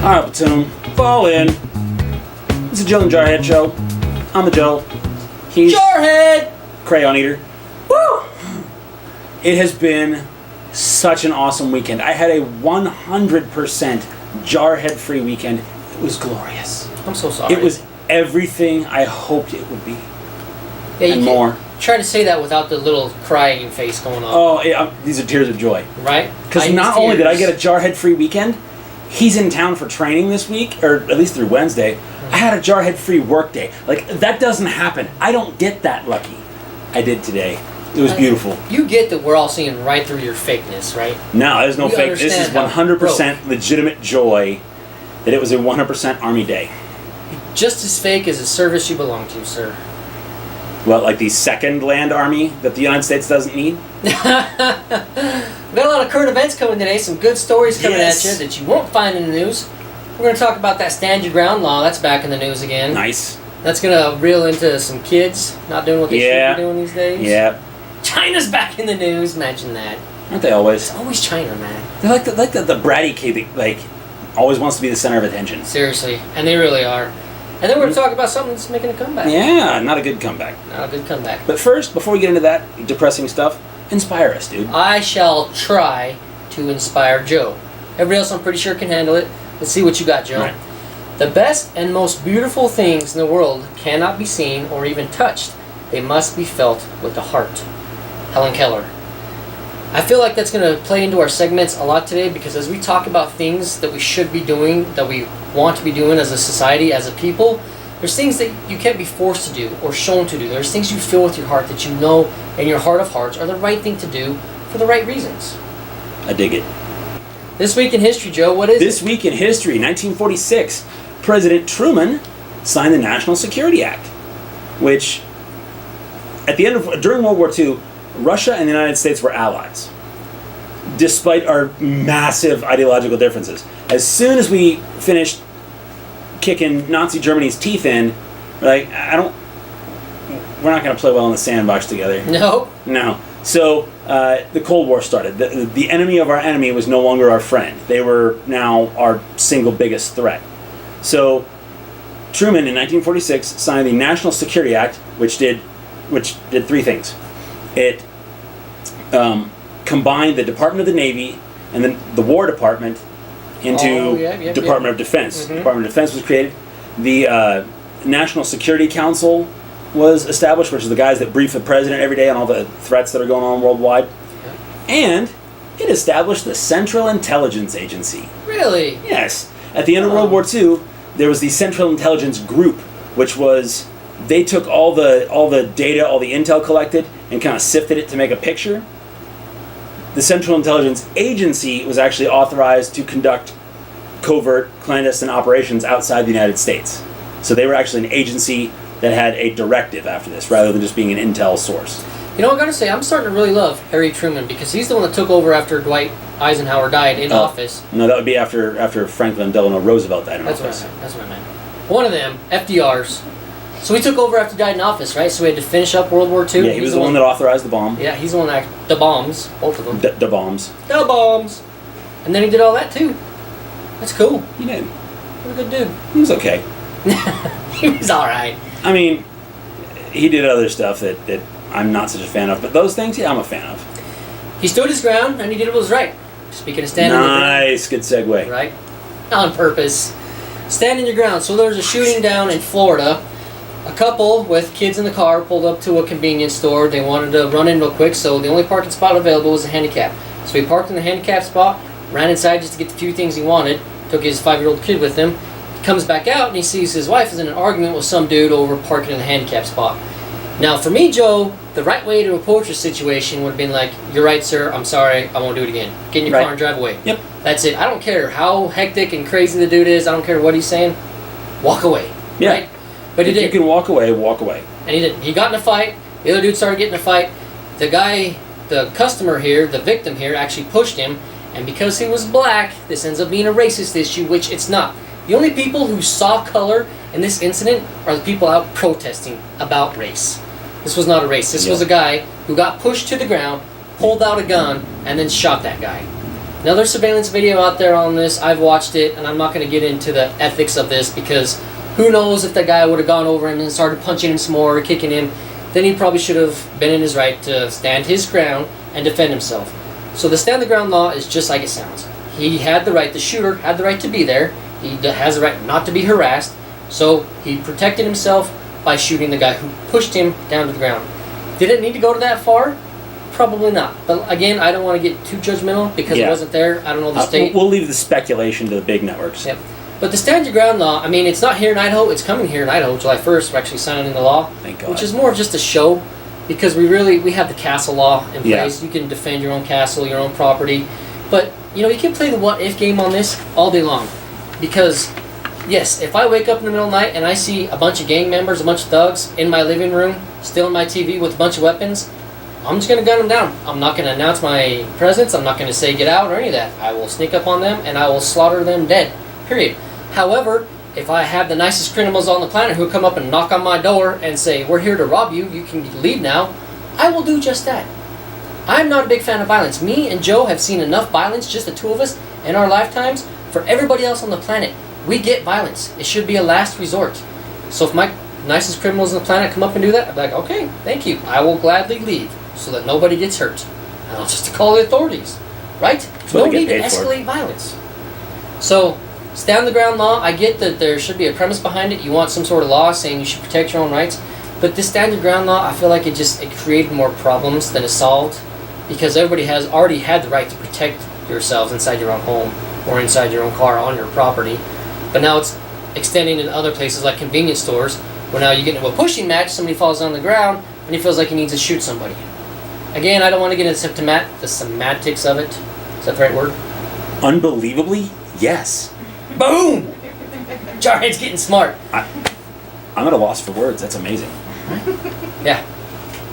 Alright, platoon, fall in. It's a Joe and Jarhead show. I'm the Joe. He's Jarhead! Crayon Eater. Woo! It has been such an awesome weekend. I had a 100% Jarhead-free weekend. It was glorious. I'm so sorry. It was everything I hoped it would be. Yeah, you and more. Try to say that without the little crying face going on. Oh, yeah, these are tears of joy. Right? Because not only did I get a Jarhead-free weekend, he's in town for training this week, or at least through Wednesday. I had a Jarhead-free work day. Like, that doesn't happen. I don't get that lucky. I did today. It was beautiful. You get that we're all seeing right through your fakeness, right? No, there's no fake. This is 100% legitimate joy that it was a 100% Army day. Just as fake as the service you belong to, sir. Well, like the second land army that the United States doesn't need? We got a lot of current events coming today, some good stories coming at you that you won't find in the news. We're going to talk about that stand your ground law. That's back in the news again. Nice. That's going to reel into some kids not doing what they should be doing these days. Yeah. China's back in the news. Imagine that. Aren't they always? It's always China, man. They're like the bratty kid that, like, always wants to be the center of attention. Seriously. And they really are. And then we're going to talk about something that's making a comeback. Yeah, not a good comeback. Not a good comeback. But first, before we get into that depressing stuff, inspire us, dude. I shall try to inspire Joe. Everybody else I'm pretty sure can handle it. Let's see what you got, Joe. Right. The best and most beautiful things in the world cannot be seen or even touched. They must be felt with the heart. Helen Keller. I feel like that's going to play into our segments a lot today because as we talk about things that we should be doing, that we want to be doing as a society, as a people, there's things that you can't be forced to do or shown to do. There's things you feel with your heart that you know in your heart of hearts are the right thing to do for the right reasons. I dig it. This week in history, Joe, what is This week in history, 1946, President Truman signed the National Security Act, which, at the end of during World War II, Russia and the United States were allies, despite our massive ideological differences. As soon as we finished kicking Nazi Germany's teeth in, we're like, we're not going to play well in the sandbox together. No. No. So the Cold War started. The enemy of our enemy was no longer our friend. They were now our single biggest threat. So Truman in 1946 signed the National Security Act, which did three things. It combined the Department of the Navy and then the War Department into Department of Defense. Mm-hmm. Department of Defense was created. The National Security Council was established, which is the guys that brief the president every day on all the threats that are going on worldwide. And it established the Central Intelligence Agency. Really? Yes. At the end of World War II, there was the Central Intelligence Group, which was, they took all the data, all the intel collected, and kind of sifted it to make a picture. The Central Intelligence Agency was actually authorized to conduct covert, clandestine operations outside the United States. So they were actually an agency that had a directive after this, rather than just being an intel source. You know, I gotta say, I'm starting to really love Harry Truman because he's the one that took over after Dwight Eisenhower died in office. No, that would be after Franklin Delano Roosevelt died in office. That's what I meant. One of them, FDR's. So he took over after he died in office, right? So we had to finish up World War II. Yeah, he was the one that authorized the bomb. Yeah, he's the one that... The bombs. Both of them. The bombs. The bombs. And then he did all that, too. That's cool. He did. What a good dude. He was okay. He was alright. I mean, he did other stuff that I'm not such a fan of, but those things, yeah, I'm a fan of. He stood his ground, and he did what was right. Speaking of standing your ground. Nice, good segue. Right? On purpose. Standing your ground. So there was a shooting down in Florida. A couple with kids in the car pulled up to a convenience store. They wanted to run in real quick, so the only parking spot available was a handicap. So he parked in the handicap spot, ran inside just to get the few things he wanted, took his 5-year-old kid with him. He comes back out and he sees his wife is in an argument with some dude over parking in the handicap spot. Now, for me, Joe, the right way to approach a situation would have been like, "You're right, sir. I'm sorry. I won't do it again. Get in your car and drive away." Yep. That's it. I don't care how hectic and crazy the dude is. I don't care what he's saying. Walk away. Yeah. Right? But he if did. you can walk away, walk away. And he did. He got in a fight. The other dude started getting in a fight. The guy, the customer here, the victim here, actually pushed him. And because he was black, this ends up being a racist issue, which it's not. The only people who saw color in this incident are the people out protesting about race. This was not a race. This was a guy who got pushed to the ground, pulled out a gun, and then shot that guy. Now, there's surveillance video out there on this. I've watched it, and I'm not going to get into the ethics of this because who knows if that guy would have gone over him and started punching him some more or kicking him, then he probably should have been in his right to stand his ground and defend himself. So the stand the ground law is just like it sounds. He had the right, the shooter had the right to be there. He has the right not to be harassed. So he protected himself by shooting the guy who pushed him down to the ground. Did it need to go to that far? Probably not. But again, I don't want to get too judgmental because it wasn't there. I don't know the state. We'll leave the speculation to the big networks. Yep. But the stand your ground law, I mean, it's not here in Idaho. It's coming here in Idaho, July 1st. We're actually signing the law. Thank God. Which is more of just a show because we have the castle law in place. You can defend your own castle, your own property. But, you can play the what-if game on this all day long. Because, yes, if I wake up in the middle of the night and I see a bunch of gang members, a bunch of thugs in my living room, still in my TV with a bunch of weapons, I'm just going to gun them down. I'm not going to announce my presence. I'm not going to say get out or any of that. I will sneak up on them and I will slaughter them dead. Period. However, if I have the nicest criminals on the planet who come up and knock on my door and say, we're here to rob you, you can leave now, I will do just that. I'm not a big fan of violence. Me and Joe have seen enough violence, just the two of us, in our lifetimes. For everybody else on the planet, we get violence. It should be a last resort. So if my nicest criminals on the planet come up and do that, I'll be like, okay, thank you. I will gladly leave so that nobody gets hurt. And I'll just call the authorities. Right? No need to escalate violence. So, stand the ground law, I get that there should be a premise behind it. You want some sort of law saying you should protect your own rights. But this stand your ground law, I feel like it created more problems than it solved. Because everybody has already had the right to protect yourselves inside your own home or inside your own car on your property. But now it's extending in other places like convenience stores where now you get into a pushing match, somebody falls on the ground and he feels like he needs to shoot somebody. Again, I don't want to get into the semantics of it. Is that the right word? Unbelievably, yes. Boom! Jarhead's getting smart. I'm at a loss for words. That's amazing. Yeah.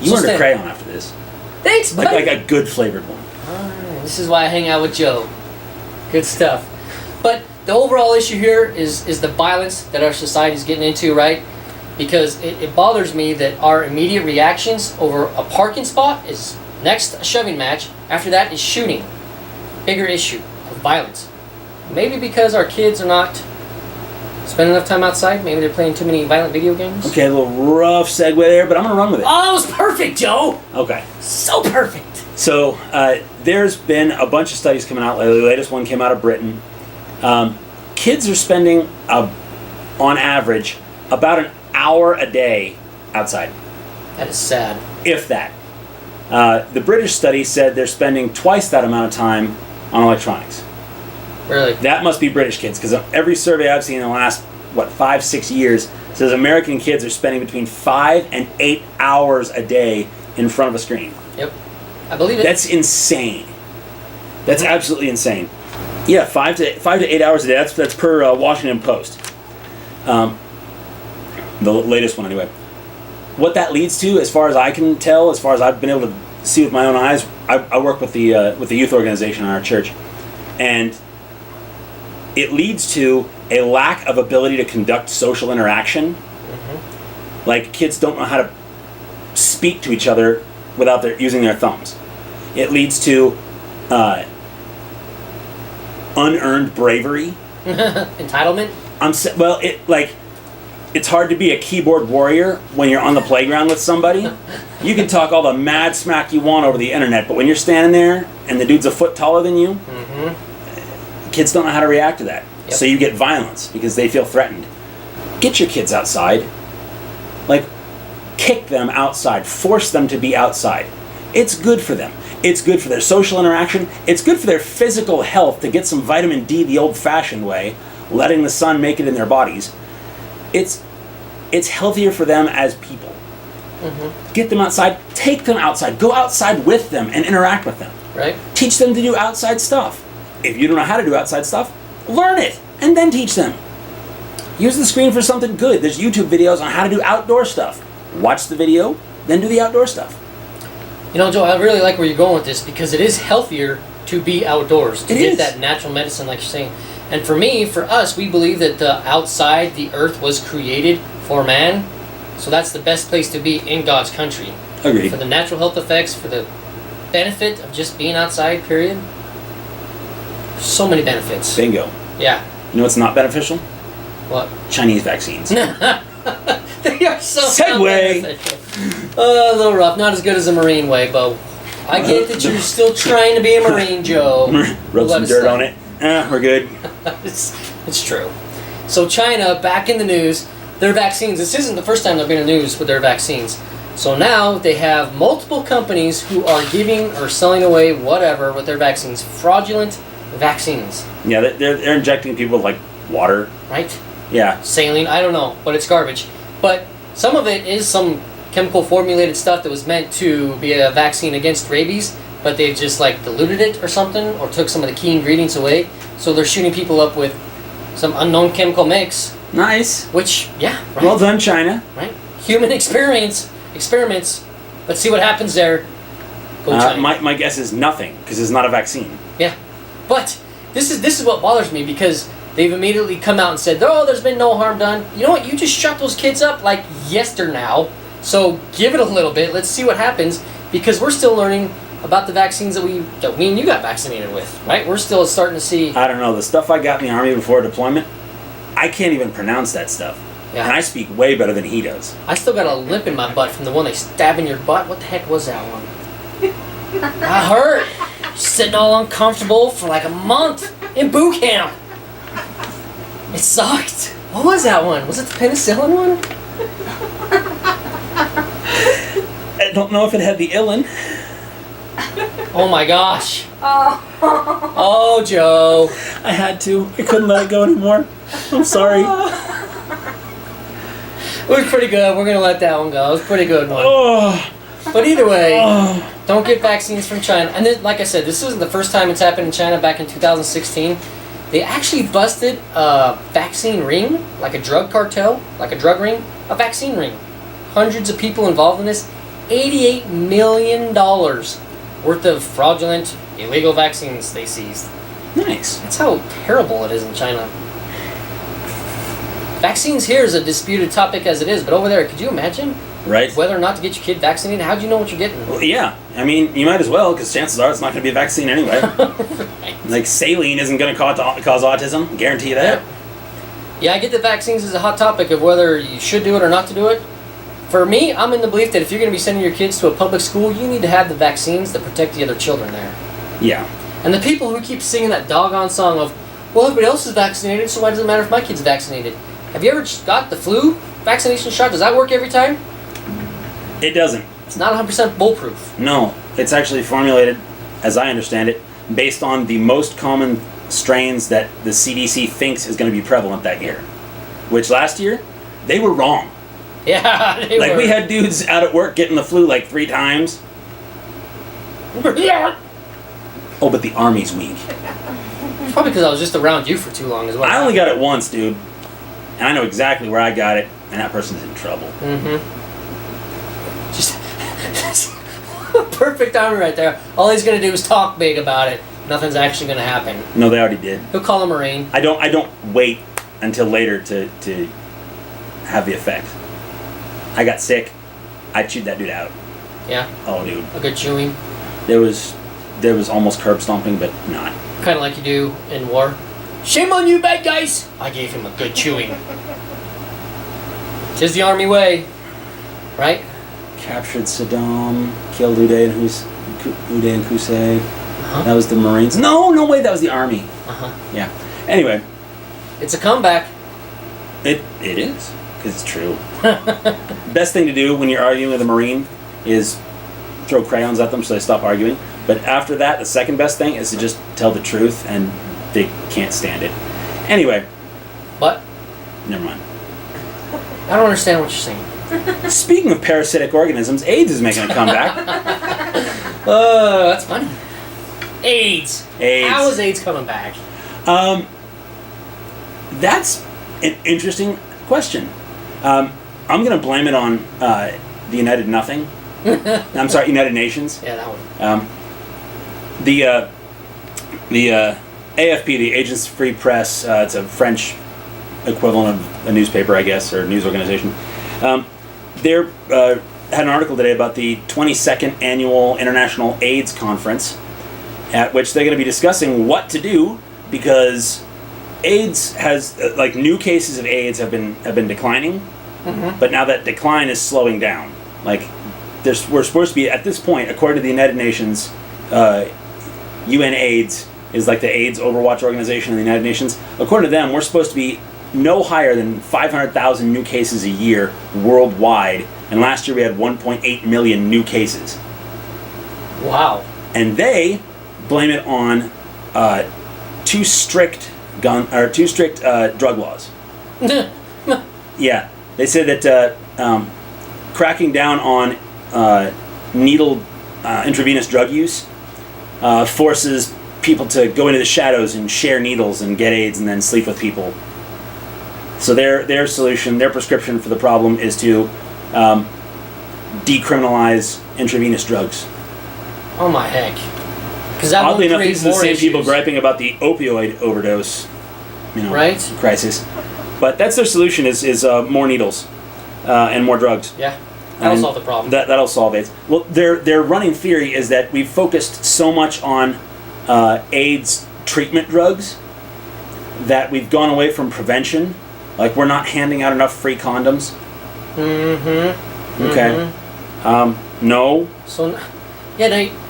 You earned a crayon after this. Thanks, buddy. Like a good flavored one. This is why I hang out with Joe. Good stuff. But the overall issue here is the violence that our society is getting into, right? Because it bothers me that our immediate reactions over a parking spot is next a shoving match. After that is shooting. Bigger issue of violence. Maybe because our kids are not spending enough time outside. Maybe they're playing too many violent video games. Okay, a little rough segue there, but I'm going to run with it. Oh, that was perfect, Joe! Okay. So perfect! So, there's been a bunch of studies coming out lately. The latest one came out of Britain. Kids are spending, on average, about an hour a day outside. That is sad. If that. The British study said they're spending twice that amount of time on electronics. Really? That must be British kids, because every survey I've seen in the last, 5-6 years says American kids are spending between 5 and 8 hours a day in front of a screen. Yep. I believe it. That's insane. That's absolutely insane. Yeah, 5 to 8 hours a day. That's per Washington Post. The latest one, anyway. What that leads to, as far as I can tell, as far as I've been able to see with my own eyes, I work with the youth organization in our church, and it leads to a lack of ability to conduct social interaction. Mm-hmm. Like, kids don't know how to speak to each other without using their thumbs. It leads to unearned bravery. Entitlement? It's hard to be a keyboard warrior when you're on the playground with somebody. You can talk all the mad smack you want over the internet, but when you're standing there and the dude's a foot taller than you, kids don't know how to react to that. Yep. So you get violence because they feel threatened. Get your kids outside. Kick them outside. Force them to be outside. It's good for them. It's good for their social interaction. It's good for their physical health to get some vitamin D the old-fashioned way, letting the sun make it in their bodies. It's healthier for them as people. Mm-hmm. Get them outside. Take them outside. Go outside with them and interact with them. Right. Teach them to do outside stuff. If you don't know how to do outside stuff, learn it and then teach them. Use the screen for something good. There's YouTube videos on how to do outdoor stuff. Watch the video, then do the outdoor stuff. Joe, I really like where you're going with this because it is healthier to be outdoors, to get that natural medicine like you're saying. And for us, we believe that outside the earth was created for man, so that's the best place to be in God's country. Agreed. For the natural health effects, for the benefit of just being outside, period. So many benefits. Bingo. Yeah. You know what's not beneficial? What? Chinese vaccines. They are so Segue. beneficial. A little rough. Not as good as a Marine way, but I get that you're still trying to be a Marine, Joe. Rub some dirt on it. We're good. It's true. So China, back in the news, their vaccines. This isn't the first time they've been in the news with their vaccines. So now they have multiple companies who are giving or selling away whatever with their vaccines. Fraudulent vaccines. Yeah, they're injecting people with, like, water. Right? Yeah. Saline, I don't know, but it's garbage. But some of it is some chemical formulated stuff that was meant to be a vaccine against rabies, but they've just like diluted it or something, or took some of the key ingredients away. So they're shooting people up with some unknown chemical mix. Nice. Which, yeah, right. Well done, China. Right? Human experiments. Let's see what happens there. Go China. My guess is nothing, because it's not a vaccine. Yeah. But this is what bothers me, because they've immediately come out and said, oh, there's been no harm done. You know what? You just shut those kids up like yesterday now. So give it a little bit. Let's see what happens, because we're still learning about the vaccines that we and you got vaccinated with, right? We're still starting to see. I don't know. The stuff I got in the Army before deployment, I can't even pronounce that stuff. Yeah. And I speak way better than he does. I still got a limp in my butt from the one they stabbed in your butt. What the heck was that one? I hurt. Sitting all uncomfortable for like a month in boot camp. It sucked. What was that one? Was it the penicillin one? I don't know if it had the illin. Oh my gosh. Oh, Joe. I had to. I couldn't let it go anymore. I'm sorry. It was pretty good. We're going to let that one go. It was a pretty good one. Oh. But either way, don't get vaccines from China. And then, like I said, this isn't the first time it's happened in China. Back in 2016, they actually busted a vaccine ring, like a drug cartel, like a drug ring, a vaccine ring. Hundreds of people involved in this. $88 million worth of fraudulent, illegal vaccines they seized. Nice. That's how terrible it is in China. Vaccines here is a disputed topic as it is, but over there, could you imagine? Right. Whether or not to get your kid vaccinated? How do you know what you're getting? Well, yeah. I mean, you might as well, because chances are it's not going to be a vaccine anyway. Right. Like, saline isn't going to cause autism. Guarantee you that. Yeah, I get that vaccines is a hot topic of whether you should do it or not to do it. For me, I'm in the belief that if you're going to be sending your kids to a public school, you need to have the vaccines that protect the other children there. Yeah. And the people who keep singing that doggone song of, well, everybody else is vaccinated, so why does it matter if my kid's vaccinated? Have you ever got the flu vaccination shot? Does that work every time? It doesn't. It's not 100% bulletproof. No. It's actually formulated, as I understand it, based on the most common strains that the CDC thinks is going to be prevalent that year. Which last year, they were wrong. Yeah, they Like, were. we had dudes out at work getting the flu like 3 times. Yeah. Oh, but the Army's weak. Probably because I was just around you for too long as well. I only got it once, dude. And I know exactly where I got it, and that person's in trouble. Mm-hmm. Just perfect army right there. All he's gonna do is talk big about it. Nothing's actually gonna happen. No, they already did. He'll call a Marine. I don't wait until later to have the effect. I got sick. I chewed that dude out. Yeah. Oh, dude. A good chewing. There was almost curb stomping, but not. Kind of like you do in war. Shame on you, bad guys! I gave him a good chewing. 'Tis the army way, right? Captured Saddam, killed Uday and Qusay. Uh-huh. That was the Marines. No way, that was the Army. Uh-huh. Yeah. Anyway, It's a comeback. it is, because it's true. Best thing to do when you're arguing with a Marine is throw crayons at them so they stop arguing. But after that, the second best thing is to just tell the truth, and they can't stand it. Anyway, But never mind. I don't understand what you're saying. Speaking of parasitic organisms, AIDS is making a comeback. Oh, that's funny. AIDS. AIDS. How is AIDS coming back? That's an interesting question. I'm going to blame it on the United Nothing. I'm sorry, United Nations. Yeah, that one. The AFP, the Agence Free Press, it's a French equivalent of a newspaper, I guess, or news organization. They had an article today about the 22nd Annual International AIDS Conference, at which they're going to be discussing what to do because AIDS has like new cases of AIDS have been declining, but now that decline is slowing down. Like we're supposed to be at this point, according to the United Nations, UN AIDS is like the AIDS Overwatch organization of the United Nations. According to them, we're supposed to be no higher than 500,000 new cases a year worldwide, and last year we had 1.8 million new cases. Wow. And they blame it on too strict drug laws. Yeah, they said that cracking down on needle intravenous drug use forces people to go into the shadows and share needles and get AIDS and then sleep with people. So their solution, their prescription for the problem is to decriminalize intravenous drugs. Oh my heck. Because that oddly won't enough, create these are the more same issues. people griping about the opioid overdose, right? crisis. But that's their solution is more needles and more drugs. Yeah, that'll solve the problem. That'll solve AIDS. Well, their running theory is that we've focused so much on AIDS treatment drugs that we've gone away from prevention. Like, we're not handing out enough free condoms. Mm-hmm. Okay. Mm-hmm. No. So, yeah,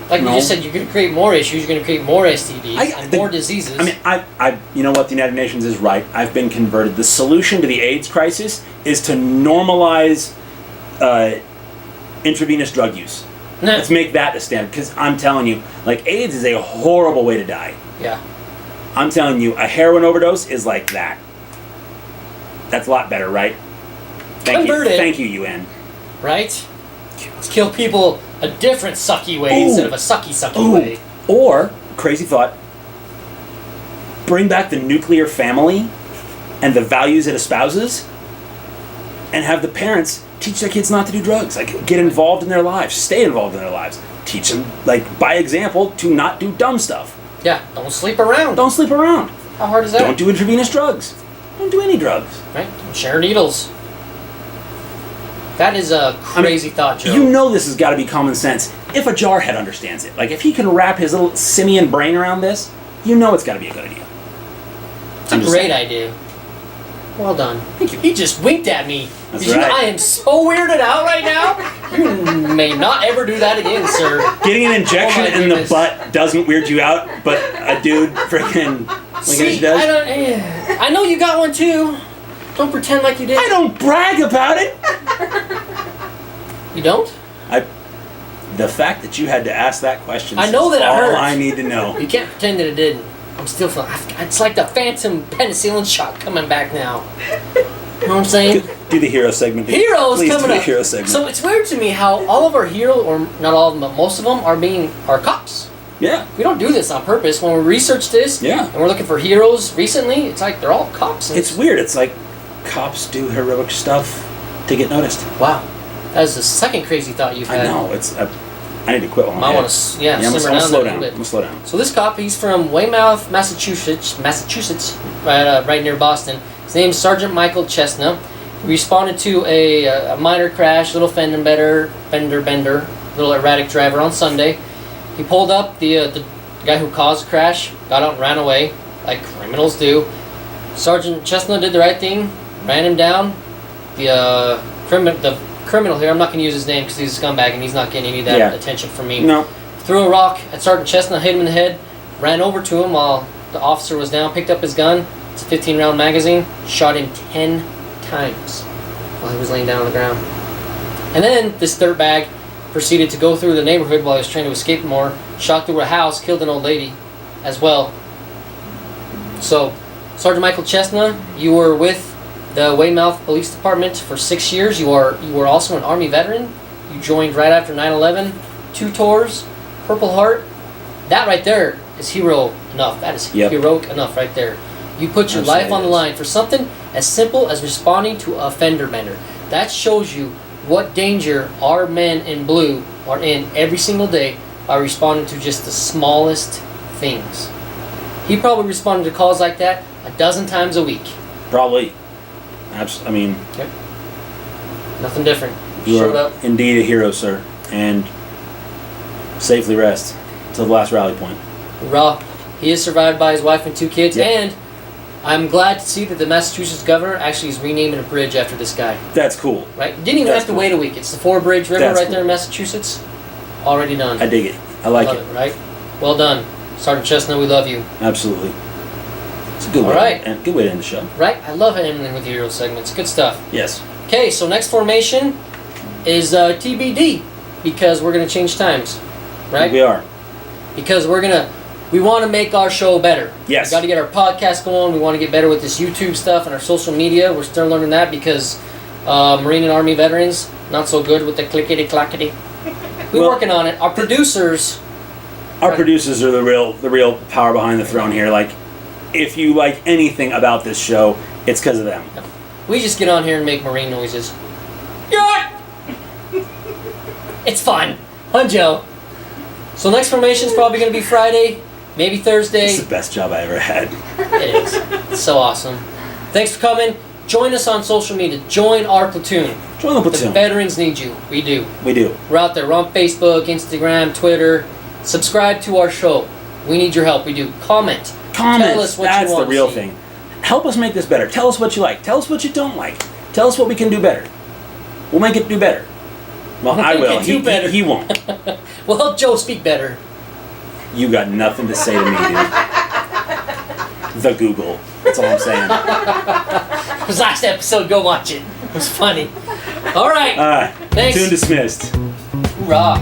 like you just said, you're going to create more issues. You're going to create more STDs and more diseases. I mean, I you know what? The United Nations is right. I've been converted. The solution to the AIDS crisis is to normalize intravenous drug use. Let's make that the standard. Because I'm telling you, like, AIDS is a horrible way to die. Yeah. I'm telling you, a heroin overdose is like that. That's a lot better, right? Thank you, UN. Right? Let's kill people a different sucky way instead of a sucky way. Or, crazy thought, bring back the nuclear family and the values it espouses, and have the parents teach their kids not to do drugs. Like, get involved in their lives. Stay involved in their lives. Teach them, like, by example, to not do dumb stuff. Yeah, don't sleep around. Don't sleep around. How hard is that? Don't do intravenous drugs. Don't do any drugs. Right? Don't share needles. That is a crazy thought, Joe. You know this has got to be common sense. If a jarhead understands it, like if he can wrap his little simian brain around this, you know it's got to be a good idea. It's a great idea. Well done. Thank you. He just winked at me. That's right. I am so weirded out right now. You may not ever do that again, sir. Getting an injection in the butt doesn't weird you out, but a dude freaking See, does. I know you got one too. Don't pretend like you did. I don't brag about it. You don't? The fact that you had to ask that question I know that it all hurts. I need to know. You can't pretend that it didn't. I'm still feeling. It's like the phantom penicillin shot coming back now. You know what I'm saying? Do the hero segment. Heroes Please coming do the up. hero segment. So it's weird to me how all of our heroes, or not all of them, but most of them are cops. Yeah. We don't do this on purpose. When we research this, and we're looking for heroes recently, it's like they're all cops. It's weird. It's like cops do heroic stuff to get noticed. Wow, that is the second crazy thought you've had. I know. It's. I need to quit one. I want to, simmer down a little bit. Slow down. So this cop, he's from Weymouth, Massachusetts, right near Boston. His name's Sergeant Michael Chestnut. He responded to a minor crash, little fender bender, little erratic driver on Sunday. He pulled up the guy who caused the crash, got out and ran away, like criminals do. Sergeant Chestnut did the right thing, ran him down. The criminal here, I'm not going to use his name because he's a scumbag and he's not getting any of that attention from me. No. Threw a rock at Sergeant Chestnut, hit him in the head, ran over to him while the officer was down, picked up his gun. It's a 15-round magazine, shot him 10 times while he was laying down on the ground. And then this dirtbag proceeded to go through the neighborhood while he was trying to escape more, shot through a house, killed an old lady as well. So, Sergeant Michael Chestnut, you were with the Weymouth Police Department for 6 years. You were also an Army veteran. You joined right after 9/11, 2 tours, Purple Heart. That right there is hero enough. That is heroic enough right there. You put your life on the line for something as simple as responding to a fender bender. That shows you what danger our men in blue are in every single day by responding to just the smallest things. He probably responded to calls like that 12 times a week. Probably. Yep. Nothing different. You Showed are up. indeed a hero, sir. And safely rest till the last rally point. Raw. He is survived by his wife and 2 kids, Yep. and I'm glad to see that the Massachusetts governor actually is renaming a bridge after this guy. That's cool. Right? Didn't even That's have to cool. wait a week. It's the Four Bridge River That's right cool. there in Massachusetts. Already done. I dig it. I like Love it. it, right? Well done. Sergeant Chestnut, we love you. Absolutely. It's a good All way. right. And good way to end the show. Right? I love ending with hero segments. Good stuff. Yes. Okay, so next formation is TBD because we're going to change times. Right? We are. Because we want to make our show better. Yes. We got to get our podcast going. We want to get better with this YouTube stuff and our social media. We're still learning that because Marine and Army veterans not so good with the clickety clackety. We're working on it. Our producers. Our producers are the real power behind the throne here. Like, if you like anything about this show, it's because of them. We just get on here and make Marine noises. Yeah. It's fun. I'm Joe. So next formation is probably going to be Friday, maybe Thursday. It's the best job I ever had. It is. It's so awesome. Thanks for coming. Join us on social media. Join our platoon. Join the The platoon. veterans need you. We do. We do. We're out there. We're on Facebook, Instagram, Twitter. Subscribe to our show. We need your help. We do. Comment. Comments. Tell us what That's you want the real to see. thing. Help us make this better. Tell us what you like. Tell us what you don't like. Tell us what we can do better. We'll make it do better. Well, I Make will. it do better. He won't. We'll help Joe speak better. You got nothing to say to me, dude. The Google. That's all I'm saying. It was last episode. Go watch it. It was funny. All right. All right. Thanks. Tune dismissed. Hoorah.